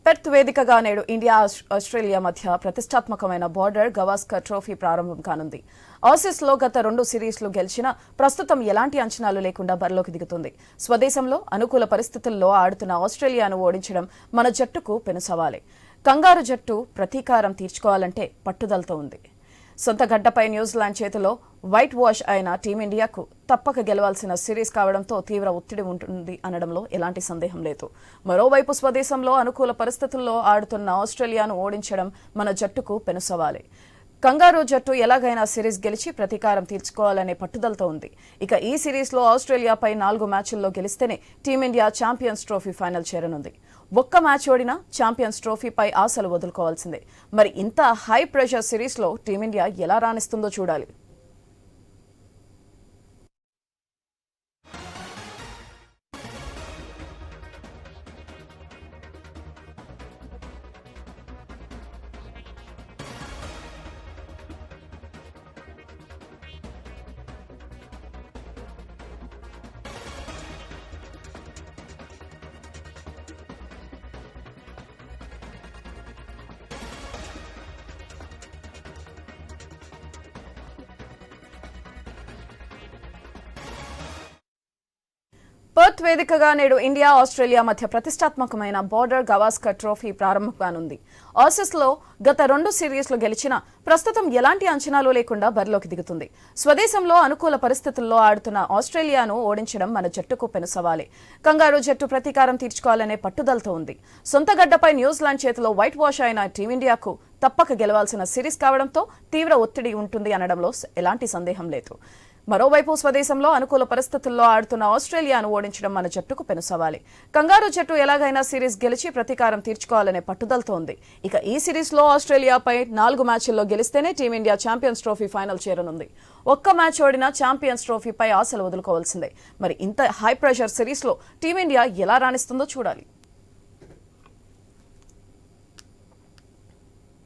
Perth వేదికగా నేడు India Australia మధ్య ప్రతిష్టాత్మకమైన బార్డర్ గవాస్కర్ ట్రోఫీ ప్రారంభం కానుంది. ఆసీస్లో గత 2 సిరీస్లు గెలిచినా ప్రస్తుతం ఎలాంటి అంచనాలు లేకుండా బరిలోకి దిగుతుంది. స్వదేశంలో అనుకూల పరిస్థితుల్లో ఆడుతున్న ఆస్ట్రేలియాను ఓడించడం మన జట్టుకు పెనుసవాలే. కంగారు జట్టు ప్రతీకారం తీర్చుకోవాలంటే పట్టుదలతో ఉంది. సొంత గడ్డపై న్యూజిలాండ్ చేతిలో వైట్ వాష్ అయిన టీమిండియాకు తప్పక గెలవాల్సిన సిరీస్ కావడంతో తీవ్ర ఒత్తిడి ఉంటుంది అనడంలో ఎలాంటి సందేహం లేదు. మరోవైపు స్వదేశంలో అనుకూల పరిస్థితుల్లో ఆడుతున్న ఆస్ట్రేలియాను ఓడించడం మన జట్టుకు పెనుసవాలే. కంగారూ జట్టు ఎలాగైనా సిరీస్ గెలిచి ప్రతీకారం తీర్చుకోవాలనే పట్టుదలతో ఉంది. ఇక ఈ సిరీస్లో ఆస్ట్రేలియాపై 4 మ్యాచ్ల్లో గెలిస్తేనే టీమిండియా ఛాంపియన్స్ ట్రోఫీ ఫైనల్ చేరనుంది. ఒక్క మ్యాచ్ ఓడినా ఛాంపియన్స్ ట్రోఫీపై ఆశలు వదులుకోవాల్సిందే. మరి ఇంత హై ప్రెషర్ సిరీస్లో టీమిండియా ఎలా రాణిస్తుందో చూడాలి. పెర్త్ వేదికగా నేడు ఇండియా ఆస్ట్రేలియా మధ్య ప్రతిష్టాత్మకమైన బార్డర్ గవాస్కర్ ట్రోఫీ ప్రారంభం కానుంది. ఆసీస్లో గత 2 సిరీస్లు గెలిచినా ప్రస్తుతం ఎలాంటి అంచనాలు లేకుండా బరిలోకి దిగుతుంది. స్వదేశంలో అనుకూల పరిస్థితుల్లో ఆడుతున్న ఆస్ట్రేలియాను ఓడించడం మన జట్టుకు పెనుసవాలే. కంగారూ జట్టు ప్రతీకారం తీర్చుకోవాలనే పట్టుదలతో ఉంది. సొంత గడ్డపై న్యూజిలాండ్ చేతిలో వైట్ వాష్ అయిన టీమిండియాకు తప్పక గెలవాల్సిన సిరీస్ కావడంతో తీవ్ర ఒత్తిడి ఉంటుంది అనడంలో ఎలాంటి సందేహం లేదు. మరోవైపు స్వదేశంలో అనుకూల పరిస్థితుల్లో ఆడుతున్న ఆస్ట్రేలియాను ఓడించడం మన జట్టుకు పెనుసవాలే. కంగారూ జట్టు ఎలాగైనా సిరీస్ గెలిచి ప్రతీకారం తీర్చుకోవాలనే పట్టుదలతో ఉంది. ఇక ఈ సిరీస్లో ఆస్ట్రేలియాపై 4 మ్యాచ్ల్లో గెలిస్తేనే టీమిండియా ఛాంపియన్స్ ట్రోఫీ ఫైనల్ చేరనుంది. ఒక్క మ్యాచ్ ఓడినా ఛాంపియన్స్ ట్రోఫీపై ఆశలు వదులుకోవాల్సిందే. మరి ఇంత హై ప్రెషర్ సిరీస్లో టీమిండియా ఎలా రాణిస్తుందో చూడాలి.